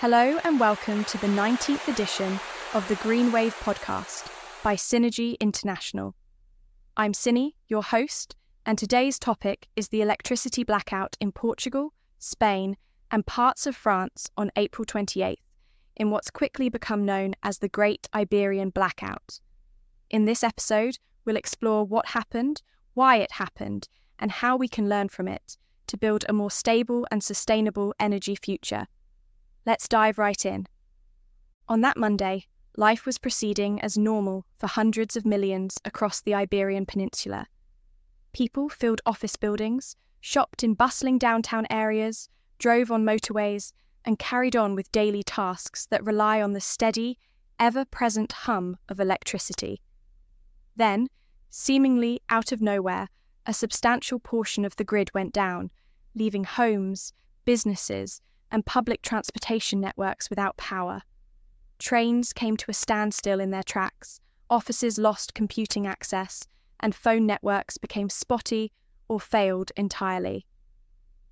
Hello and welcome to the 19th edition of the GreenWave podcast by SYNI International. I'm SYNI, your host, and today's topic is the electricity blackout in Portugal, Spain, and parts of France on April 28th, in what's quickly become known as the Great Iberian Blackout. In this episode, we'll explore what happened, why it happened, and how we can learn from it to build a more stable and sustainable energy future. Let's dive right in. On that Monday, life was proceeding as normal for hundreds of millions across the Iberian Peninsula. People filled office buildings, shopped in bustling downtown areas, drove on motorways, and carried on with daily tasks that rely on the steady, ever-present hum of electricity. Then, seemingly out of nowhere, a substantial portion of the grid went down, leaving homes, businesses, and public transportation networks without power. Trains came to a standstill in their tracks, offices lost computing access, and phone networks became spotty or failed entirely.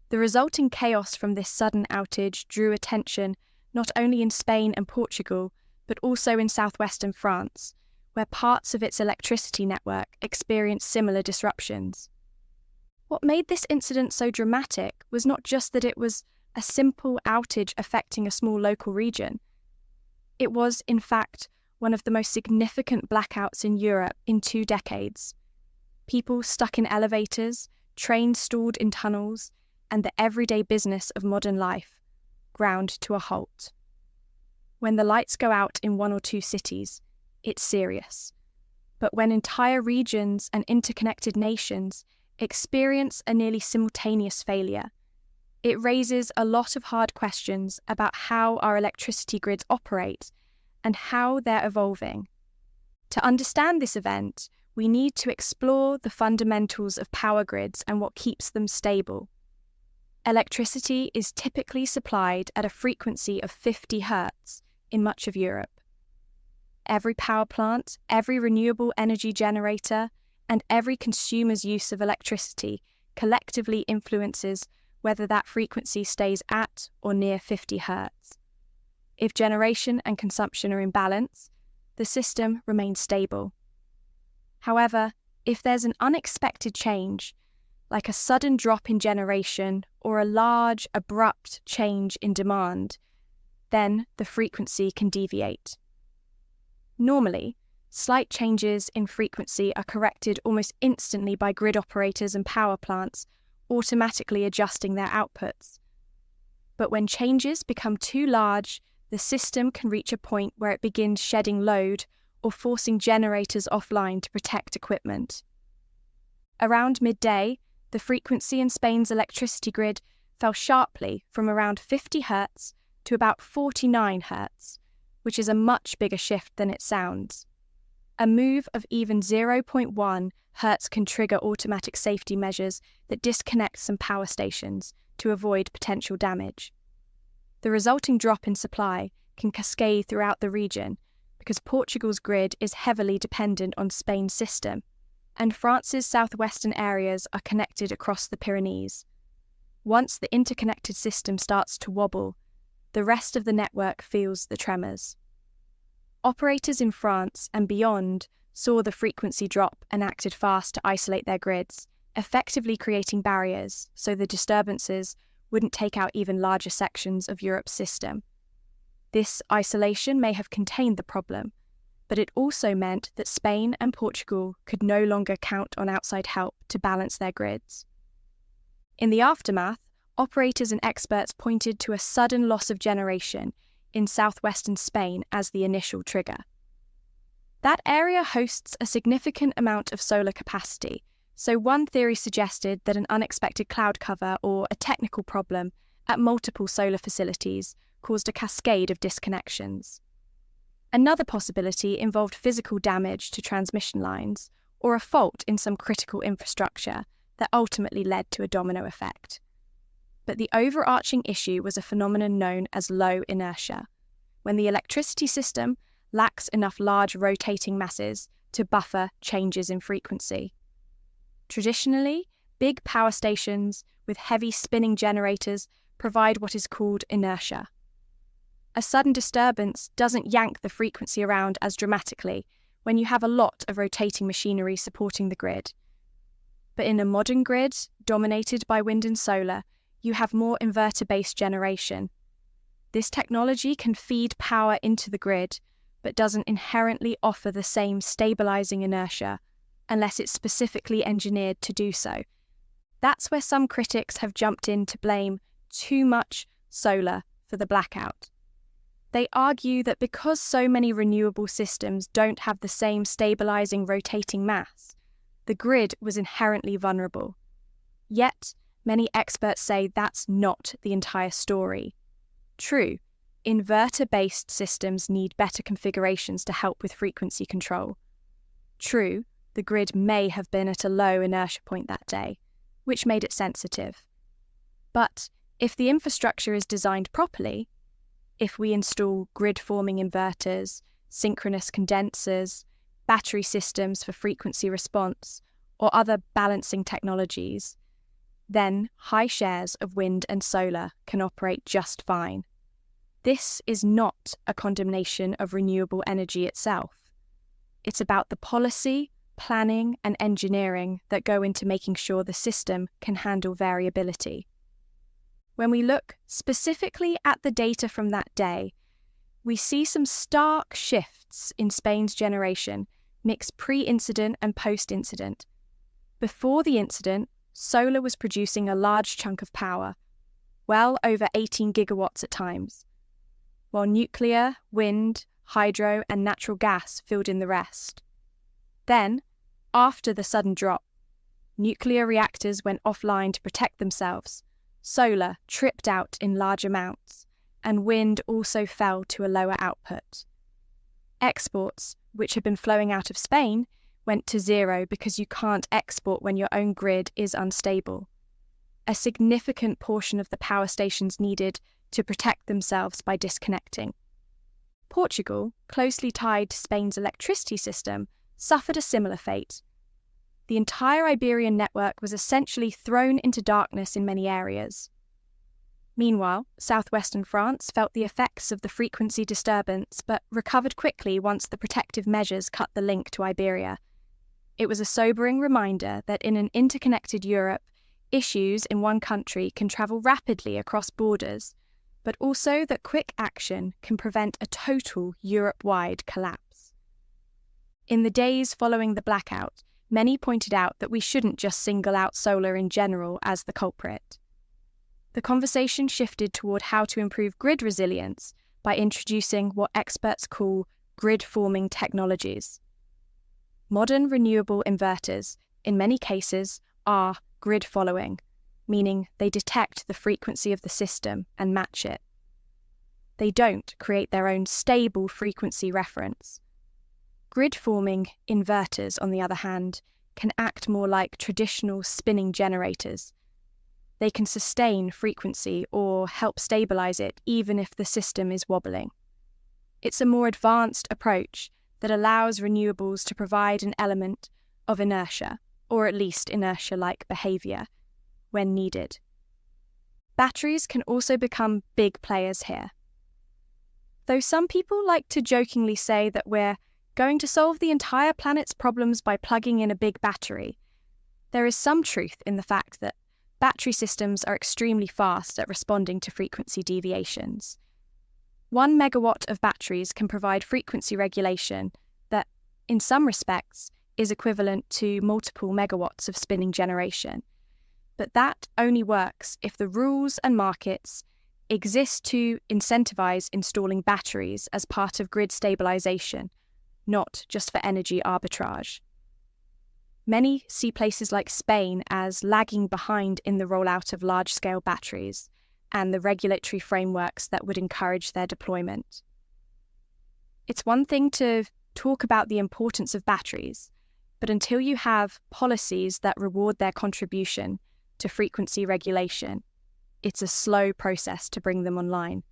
The resulting chaos from this sudden outage drew attention not only in Spain and Portugal, but also in southwestern France, where parts of its electricity network experienced similar disruptions. What made this incident so dramatic was not just that it was a simple outage affecting a small local region. It was, in fact, one of the most significant blackouts in Europe in 2 decades. People stuck in elevators, trains stalled in tunnels, and the everyday business of modern life ground to a halt. When the lights go out in 1 or 2 cities, it's serious. But when entire regions and interconnected nations experience a nearly simultaneous failure, it raises a lot of hard questions about how our electricity grids operate and how they're evolving. To understand this event, we need to explore the fundamentals of power grids and what keeps them stable. Electricity is typically supplied at a frequency of 50 Hz in much of Europe. Every power plant, every renewable energy generator, and every consumer's use of electricity collectively influences whether that frequency stays at or near 50 Hz. If generation and consumption are in balance, the system remains stable. However, if there's an unexpected change, like a sudden drop in generation or a large, abrupt change in demand, then the frequency can deviate. Normally, slight changes in frequency are corrected almost instantly by grid operators and power plants, automatically adjusting their outputs. But when changes become too large, the system can reach a point where it begins shedding load or forcing generators offline to protect equipment. Around midday, the frequency in Spain's electricity grid fell sharply from around 50 Hz to about 49 Hz, which is a much bigger shift than it sounds. A move of even 0.1 Hz can trigger automatic safety measures that disconnect some power stations to avoid potential damage. The resulting drop in supply can cascade throughout the region because Portugal's grid is heavily dependent on Spain's system, and France's southwestern areas are connected across the Pyrenees. Once the interconnected system starts to wobble, the rest of the network feels the tremors. Operators in France and beyond saw the frequency drop and acted fast to isolate their grids, effectively creating barriers so the disturbances wouldn't take out even larger sections of Europe's system. This isolation may have contained the problem, but it also meant that Spain and Portugal could no longer count on outside help to balance their grids. In the aftermath, operators and experts pointed to a sudden loss of generation in southwestern Spain as the initial trigger. That area hosts a significant amount of solar capacity, so one theory suggested that an unexpected cloud cover or a technical problem at multiple solar facilities caused a cascade of disconnections. Another possibility involved physical damage to transmission lines or a fault in some critical infrastructure that ultimately led to a domino effect. But the overarching issue was a phenomenon known as low inertia, when the electricity system lacks enough large rotating masses to buffer changes in frequency. Traditionally, big power stations with heavy spinning generators provide what is called inertia. A sudden disturbance doesn't yank the frequency around as dramatically when you have a lot of rotating machinery supporting the grid. But in a modern grid, dominated by wind and solar, you have more inverter-based generation. This technology can feed power into the grid, but doesn't inherently offer the same stabilizing inertia, unless it's specifically engineered to do so. That's where some critics have jumped in to blame too much solar for the blackout. They argue that because so many renewable systems don't have the same stabilizing rotating mass, the grid was inherently vulnerable. Yet, many experts say that's not the entire story. True, inverter-based systems need better configurations to help with frequency control. True, the grid may have been at a low inertia point that day, which made it sensitive. But if the infrastructure is designed properly, if we install grid-forming inverters, synchronous condensers, battery systems for frequency response, or other balancing technologies, then high shares of wind and solar can operate just fine. This is not a condemnation of renewable energy itself. It's about the policy, planning, and engineering that go into making sure the system can handle variability. When we look specifically at the data from that day, we see some stark shifts in Spain's generation, mixed pre-incident and post-incident. Before the incident, solar was producing a large chunk of power, well over 18 gigawatts at times, while nuclear, wind, hydro, and natural gas filled in the rest. Then, after the sudden drop, nuclear reactors went offline to protect themselves, solar tripped out in large amounts, and wind also fell to a lower output. Exports, which had been flowing out of Spain, went to zero because you can't export when your own grid is unstable. A significant portion of the power stations needed to protect themselves by disconnecting. Portugal, closely tied to Spain's electricity system, suffered a similar fate. The entire Iberian network was essentially thrown into darkness in many areas. Meanwhile, southwestern France felt the effects of the frequency disturbance but recovered quickly once the protective measures cut the link to Iberia. It was a sobering reminder that in an interconnected Europe, issues in one country can travel rapidly across borders, but also that quick action can prevent a total Europe-wide collapse. In the days following the blackout, many pointed out that we shouldn't just single out solar in general as the culprit. The conversation shifted toward how to improve grid resilience by introducing what experts call grid-forming technologies. Modern renewable inverters, in many cases, are grid-following, meaning they detect the frequency of the system and match it. They don't create their own stable frequency reference. Grid-forming inverters, on the other hand, can act more like traditional spinning generators. They can sustain frequency or help stabilize it even if the system is wobbling. It's a more advanced approach that allows renewables to provide an element of inertia, or at least inertia-like behavior, when needed. Batteries can also become big players here. Though some people like to jokingly say that we're going to solve the entire planet's problems by plugging in a big battery, there is some truth in the fact that battery systems are extremely fast at responding to frequency deviations. 1 megawatt of batteries can provide frequency regulation that, in some respects, is equivalent to multiple megawatts of spinning generation. But that only works if the rules and markets exist to incentivize installing batteries as part of grid stabilization, not just for energy arbitrage. Many see places like Spain as lagging behind in the rollout of large-scale batteries and the regulatory frameworks that would encourage their deployment. It's one thing to talk about the importance of batteries, but until you have policies that reward their contribution to frequency regulation, it's a slow process to bring them online.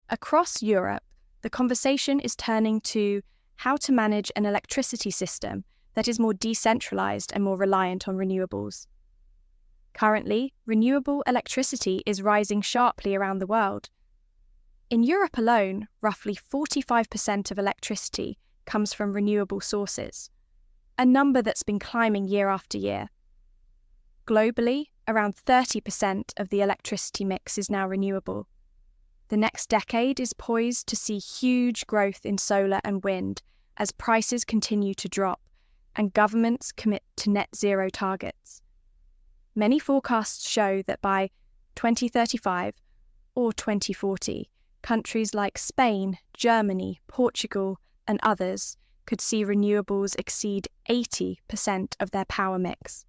Across Europe, the conversation is turning to how to manage an electricity system that is more decentralized and more reliant on renewables. Currently, renewable electricity is rising sharply around the world. In Europe alone, roughly 45% of electricity comes from renewable sources, a number that's been climbing year after year. Globally, around 30% of the electricity mix is now renewable. The next decade is poised to see huge growth in solar and wind as prices continue to drop and governments commit to net zero targets. Many forecasts show that by 2035 or 2040, countries like Spain, Germany, Portugal, and others could see renewables exceed 80% of their power mix.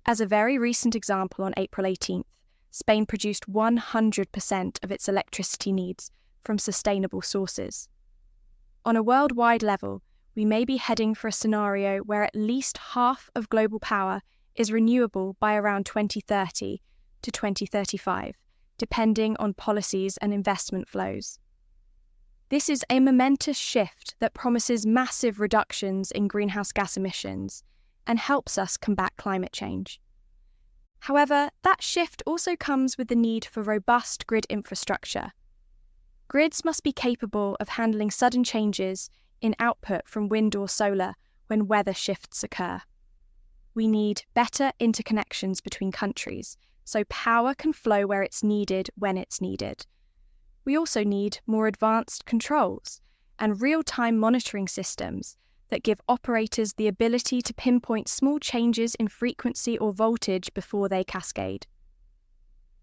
As a very recent example, on April 18th, Spain produced 100% of its electricity needs from sustainable sources. On a worldwide level, we may be heading for a scenario where at least half of global power is renewable by around 2030 to 2035, depending on policies and investment flows. This is a momentous shift that promises massive reductions in greenhouse gas emissions and helps us combat climate change. However, that shift also comes with the need for robust grid infrastructure. Grids must be capable of handling sudden changes in output from wind or solar when weather shifts occur. We need better interconnections between countries, so power can flow where it's needed when it's needed. We also need more advanced controls and real-time monitoring systems that give operators the ability to pinpoint small changes in frequency or voltage before they cascade.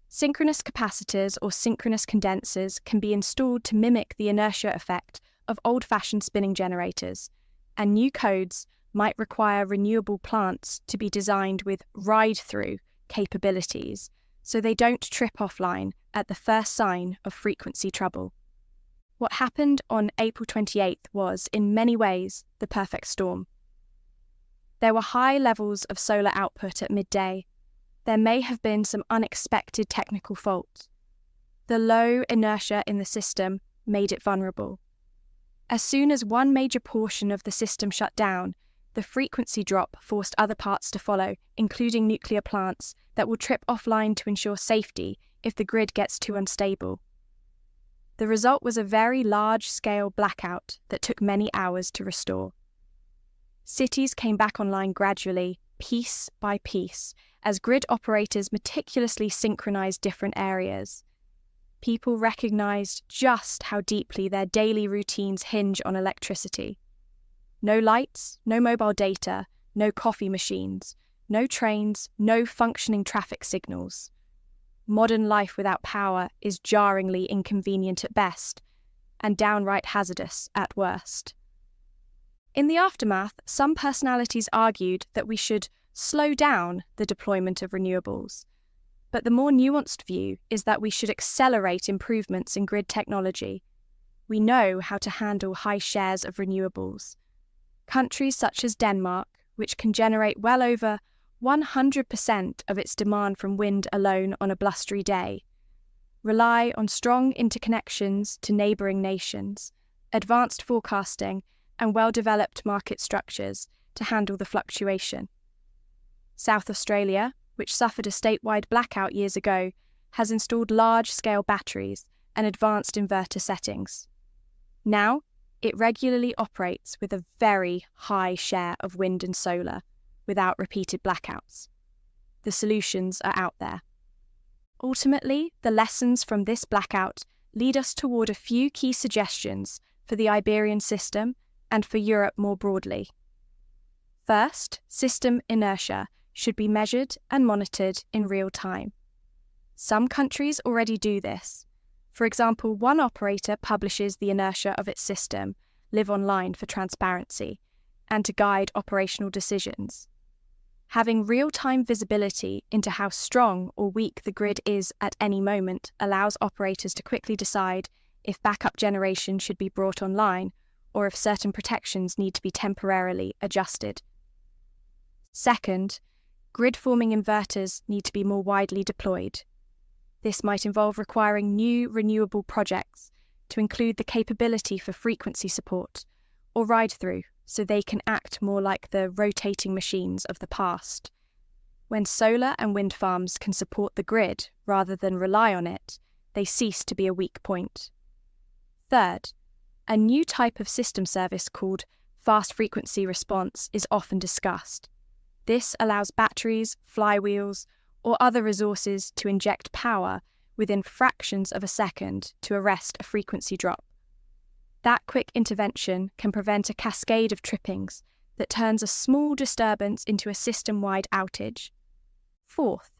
Synchronous capacitors or synchronous condensers can be installed to mimic the inertia effect of old-fashioned spinning generators, and new codes might require renewable plants to be designed with ride-through capabilities so they don't trip offline at the first sign of frequency trouble. What happened on April 28th was, in many ways, the perfect storm. There were high levels of solar output at midday. There may have been some unexpected technical faults. The low inertia in the system made it vulnerable. As soon as one major portion of the system shut down, the frequency drop forced other parts to follow, including nuclear plants that will trip offline to ensure safety if the grid gets too unstable. The result was a very large-scale blackout that took many hours to restore. Cities came back online gradually, piece by piece, as grid operators meticulously synchronized different areas. People recognized just how deeply their daily routines hinge on electricity. No lights, no mobile data, no coffee machines, no trains, no functioning traffic signals. Modern life without power is jarringly inconvenient at best, and downright hazardous at worst. In the aftermath, some personalities argued that we should slow down the deployment of renewables, but the more nuanced view is that we should accelerate improvements in grid technology. We know how to handle high shares of renewables. Countries such as Denmark, which can generate well over 100% of its demand from wind alone on a blustery day, rely on strong interconnections to neighbouring nations, advanced forecasting, and well-developed market structures to handle the fluctuation. South Australia, which suffered a statewide blackout years ago, has installed large-scale batteries and advanced inverter settings. Now, it regularly operates with a very high share of wind and solar, without repeated blackouts. The solutions are out there. Ultimately, the lessons from this blackout lead us toward a few key suggestions for the Iberian system and for Europe more broadly. First, system inertia should be measured and monitored in real time. Some countries already do this. For example, one operator publishes the inertia of its system, Live Online for transparency, and to guide operational decisions. Having real-time visibility into how strong or weak the grid is at any moment allows operators to quickly decide if backup generation should be brought online or if certain protections need to be temporarily adjusted. Second, grid-forming inverters need to be more widely deployed. This might involve requiring new renewable projects to include the capability for frequency support or ride-through, so they can act more like the rotating machines of the past. When solar and wind farms can support the grid rather than rely on it, they cease to be a weak point. Third, a new type of system service called fast frequency response is often discussed. This allows batteries, flywheels, or other resources to inject power within fractions of a second to arrest a frequency drop. That quick intervention can prevent a cascade of trippings that turns a small disturbance into a system-wide outage. Fourth,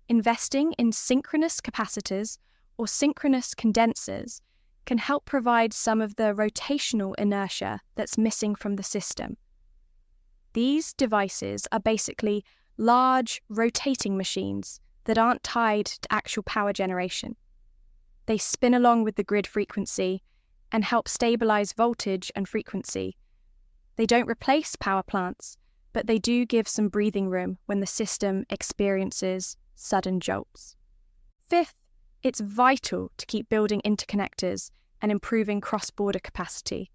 investing in synchronous capacitors or synchronous condensers can help provide some of the rotational inertia that's missing from the system. These devices are basically large, rotating machines that aren't tied to actual power generation. They spin along with the grid frequency and help stabilize voltage and frequency. They don't replace power plants, but they do give some breathing room when the system experiences sudden jolts. Fifth, it's vital to keep building interconnectors and improving cross-border capacity.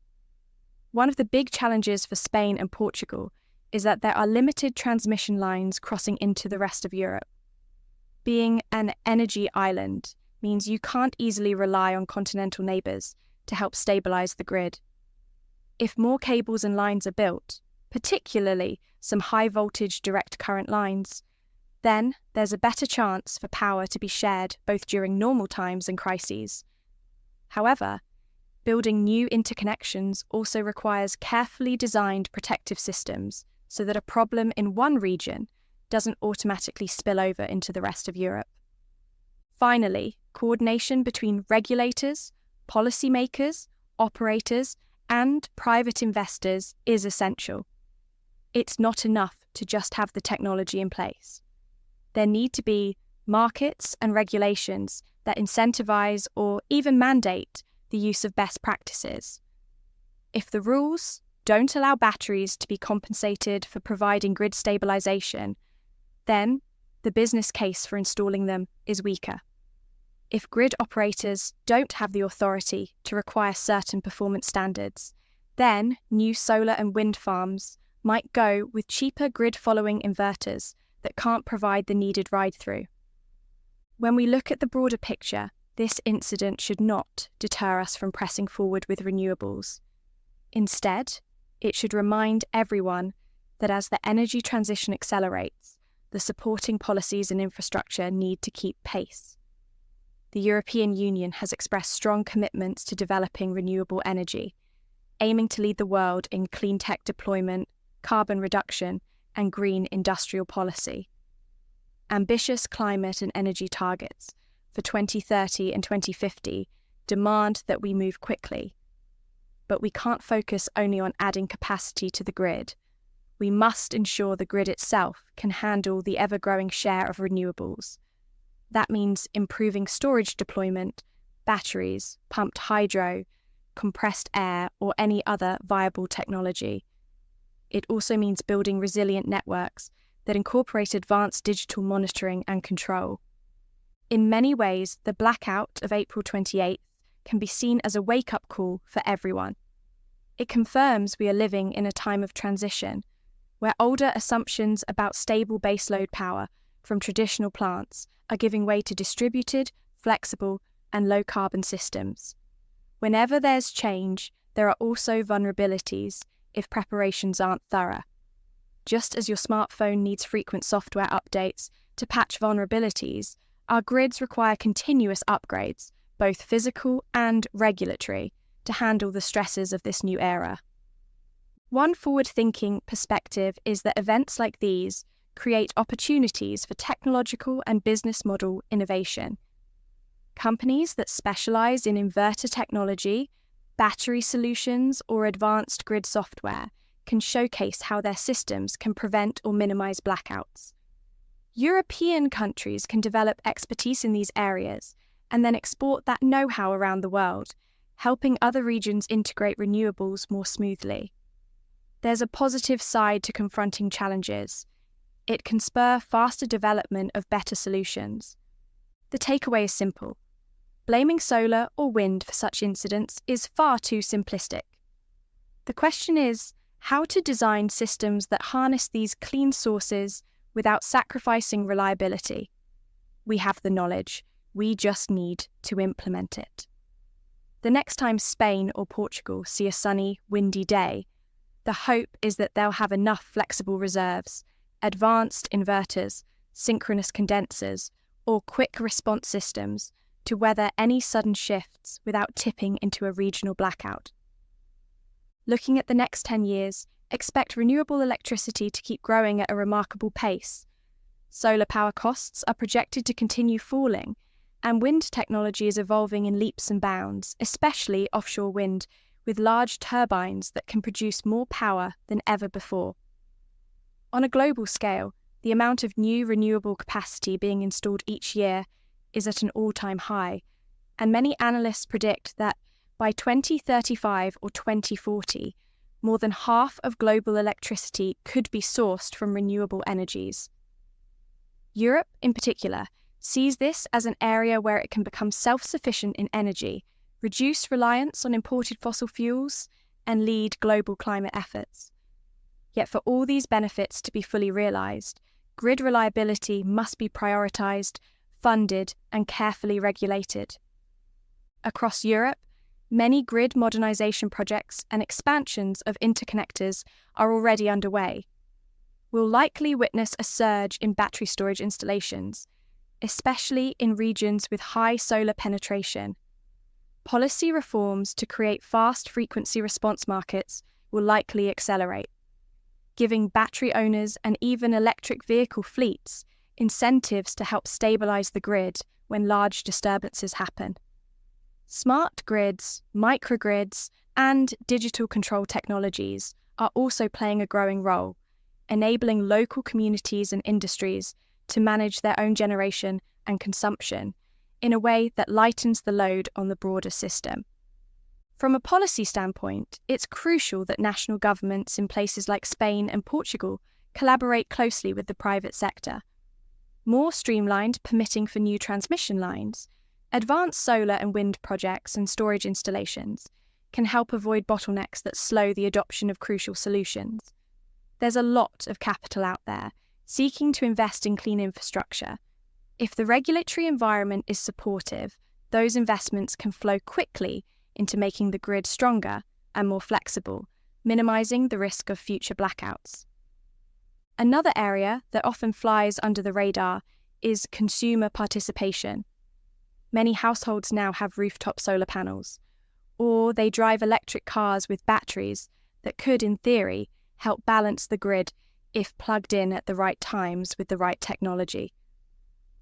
One of the big challenges for Spain and Portugal is that there are limited transmission lines crossing into the rest of Europe. Being an energy island means you can't easily rely on continental neighbours to help stabilise the grid. If more cables and lines are built, particularly some high-voltage direct current lines, then there's a better chance for power to be shared both during normal times and crises. However, building new interconnections also requires carefully designed protective systems so that a problem in one region doesn't automatically spill over into the rest of Europe. Finally, coordination between regulators, policymakers, operators, and private investors is essential. It's not enough to just have the technology in place. There need to be markets and regulations that incentivize or even mandate the use of best practices. If the rules don't allow batteries to be compensated for providing grid stabilization, then the business case for installing them is weaker. If grid operators don't have the authority to require certain performance standards, then new solar and wind farms might go with cheaper grid-following inverters that can't provide the needed ride-through. When we look at the broader picture, this incident should not deter us from pressing forward with renewables. Instead, it should remind everyone that as the energy transition accelerates, the supporting policies and infrastructure need to keep pace. The European Union has expressed strong commitments to developing renewable energy, aiming to lead the world in clean tech deployment, carbon reduction, and green industrial policy. Ambitious climate and energy targets for 2030 and 2050 demand that we move quickly. But we can't focus only on adding capacity to the grid. We must ensure the grid itself can handle the ever-growing share of renewables. That means improving storage deployment, batteries, pumped hydro, compressed air, or any other viable technology. It also means building resilient networks that incorporate advanced digital monitoring and control. In many ways, the blackout of April 28th can be seen as a wake-up call for everyone. It confirms we are living in a time of transition, where older assumptions about stable baseload power from traditional plants are giving way to distributed, flexible, and low-carbon systems. Whenever there's change, there are also vulnerabilities if preparations aren't thorough. Just as your smartphone needs frequent software updates to patch vulnerabilities, our grids require continuous upgrades, both physical and regulatory, to handle the stresses of this new era. One forward-thinking perspective is that events like these create opportunities for technological and business model innovation. Companies that specialize in inverter technology, battery solutions, or advanced grid software can showcase how their systems can prevent or minimize blackouts. European countries can develop expertise in these areas and then export that know-how around the world, helping other regions integrate renewables more smoothly. There's a positive side to confronting challenges. It can spur faster development of better solutions. The takeaway is simple. Blaming solar or wind for such incidents is far too simplistic. The question is how to design systems that harness these clean sources without sacrificing reliability. We have the knowledge, we just need to implement it. The next time Spain or Portugal see a sunny, windy day, the hope is that they'll have enough flexible reserves, advanced inverters, synchronous condensers, or quick response systems to weather any sudden shifts without tipping into a regional blackout. Looking at the next 10 years, expect renewable electricity to keep growing at a remarkable pace. Solar power costs are projected to continue falling, and wind technology is evolving in leaps and bounds, especially offshore wind, with large turbines that can produce more power than ever before. On a global scale, the amount of new renewable capacity being installed each year is at an all-time high, and many analysts predict that by 2035 or 2040, more than half of global electricity could be sourced from renewable energies. Europe, in particular, sees this as an area where it can become self-sufficient in energy, reduce reliance on imported fossil fuels, and lead global climate efforts. Yet for all these benefits to be fully realised, grid reliability must be prioritised, funded, and carefully regulated. Across Europe, many grid modernisation projects and expansions of interconnectors are already underway. We'll likely witness a surge in battery storage installations, especially in regions with high solar penetration. Policy reforms to create fast frequency response markets will likely accelerate, giving battery owners and even electric vehicle fleets incentives to help stabilise the grid when large disturbances happen. Smart grids, microgrids, and digital control technologies are also playing a growing role, enabling local communities and industries to manage their own generation and consumption in a way that lightens the load on the broader system. From a policy standpoint, it's crucial that national governments in places like Spain and Portugal collaborate closely with the private sector. More streamlined permitting for new transmission lines, advanced solar and wind projects and storage installations can help avoid bottlenecks that slow the adoption of crucial solutions. There's a lot of capital out there seeking to invest in clean infrastructure. If the regulatory environment is supportive, those investments can flow quickly into making the grid stronger and more flexible, minimizing the risk of future blackouts. Another area that often flies under the radar is consumer participation. Many households now have rooftop solar panels, or they drive electric cars with batteries that could, in theory, help balance the grid if plugged in at the right times with the right technology.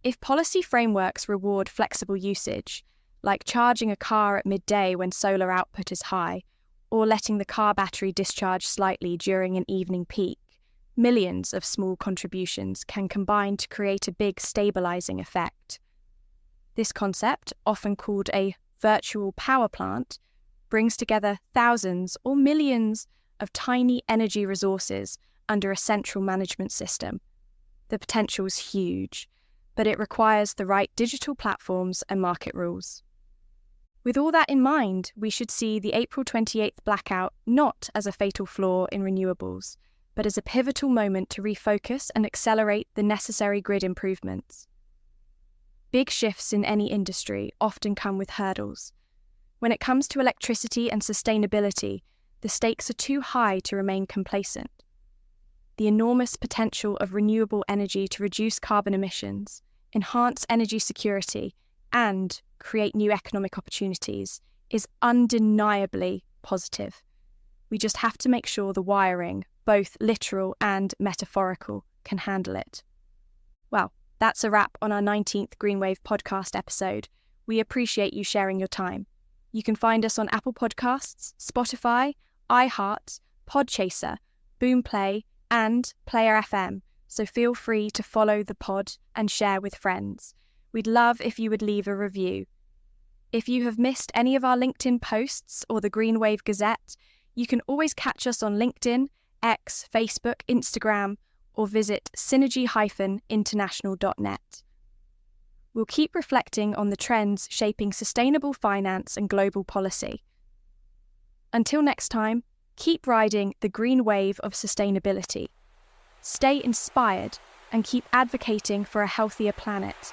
If policy frameworks reward flexible usage, like charging a car at midday when solar output is high, or letting the car battery discharge slightly during an evening peak, millions of small contributions can combine to create a big stabilizing effect. This concept, often called a virtual power plant, brings together thousands or millions of tiny energy resources under a central management system. The potential is huge, but it requires the right digital platforms and market rules. With all that in mind, we should see the April 28th blackout not as a fatal flaw in renewables, but as a pivotal moment to refocus and accelerate the necessary grid improvements. Big shifts in any industry often come with hurdles. When it comes to electricity and sustainability, the stakes are too high to remain complacent. The enormous potential of renewable energy to reduce carbon emissions, enhance energy security, and create new economic opportunities is undeniably positive. We just have to make sure the wiring, both literal and metaphorical, can handle it. Well, that's a wrap on our 19th GreenWave podcast episode. We appreciate you sharing your time. You can find us on Apple Podcasts, Spotify, iHeart, Podchaser, Boomplay, and Player FM, so feel free to follow the pod and share with friends. We'd love if you would leave a review. If you have missed any of our LinkedIn posts or the GreenWave Gazette, you can always catch us on LinkedIn, X, Facebook, Instagram, or visit synergy-international.net. We'll keep reflecting on the trends shaping sustainable finance and global policy. Until next time, keep riding the green wave of sustainability. Stay inspired and keep advocating for a healthier planet.